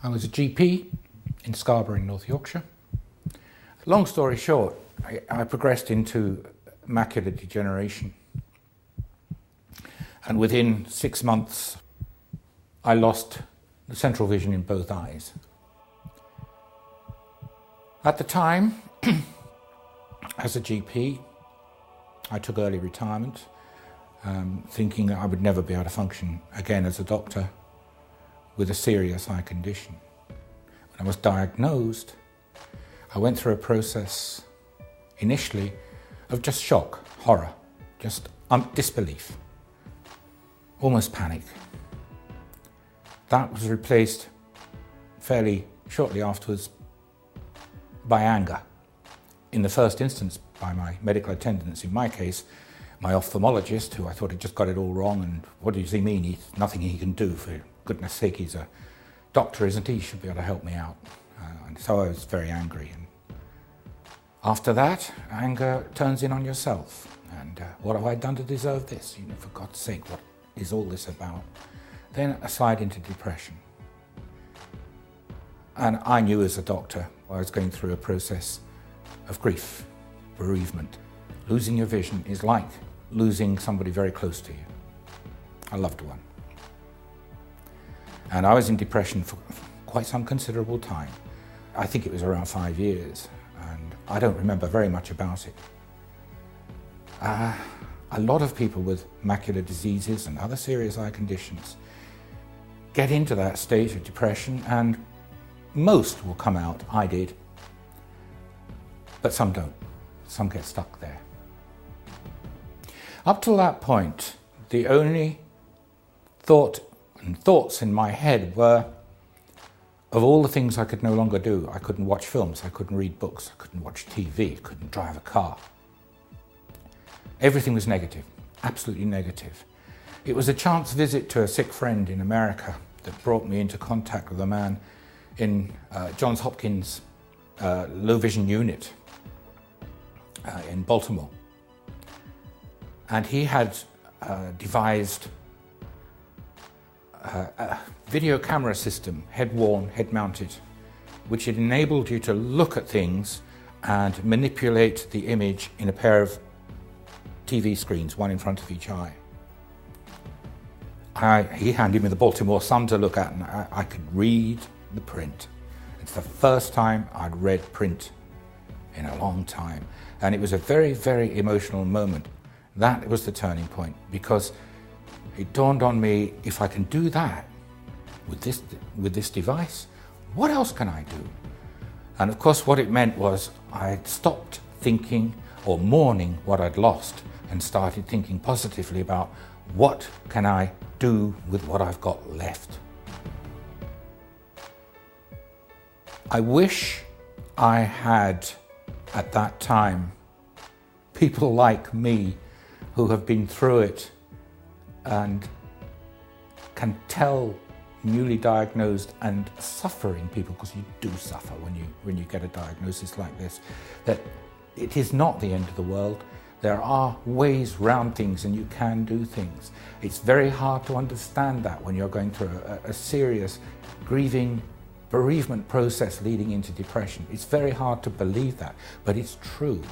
I was a GP in Scarborough in North Yorkshire. Long story short, I progressed into macular degeneration. And within 6 months, I lost the central vision in both eyes. At the time, as a GP, I took early retirement, thinking that I would never be able to function again as a doctor with a serious eye condition. When I was diagnosed, I went through a process initially of just shock, horror, just disbelief, almost panic. That was replaced fairly shortly afterwards by anger. In the first instance, by my medical attendants, in my case, my ophthalmologist, who I thought had just got it all wrong, and what does he mean? He's nothing he can do, for goodness sake, he's a doctor, isn't he? He should be able to help me out. And so I was very angry. And after that, anger turns in on yourself. And what have I done to deserve this? You know, for God's sake, what is all this about? Then a slide into depression. And I knew as a doctor I was going through a process of grief, bereavement. Losing your vision is like losing somebody very close to you, a loved one. And I was in depression for quite some considerable time. I think it was around 5 years, and I don't remember very much about it. A lot of people with macular diseases and other serious eye conditions get into that stage of depression, and most will come out. I did. But some don't. Some get stuck there. Up till that point, the only thoughts in my head were of all the things I could no longer do. I couldn't watch films, I couldn't read books, I couldn't watch TV, I couldn't drive a car. Everything was negative, absolutely negative. It was a chance visit to a sick friend in America that brought me into contact with a man in Johns Hopkins low vision unit in Baltimore. And he had devised a video camera system, head-worn, head-mounted, which had enabled you to look at things and manipulate the image in a pair of TV screens, one in front of each eye. He handed me the Baltimore Sun to look at, and I could read the print. It's the first time I'd read print in a long time, and it was a very, very emotional moment. That was the turning point, because it dawned on me, if I can do that with this device, what else can I do? And of course what it meant was I'd stopped thinking or mourning what I'd lost and started thinking positively about what can I do with what I've got left. I wish I had, at that time, people like me who have been through it and can tell newly diagnosed and suffering people, because you do suffer when you get a diagnosis like this, that it is not the end of the world. There are ways round things, and you can do things. It's very hard to understand that when you're going through a serious grieving, bereavement process leading into depression. It's very hard to believe that, but it's true.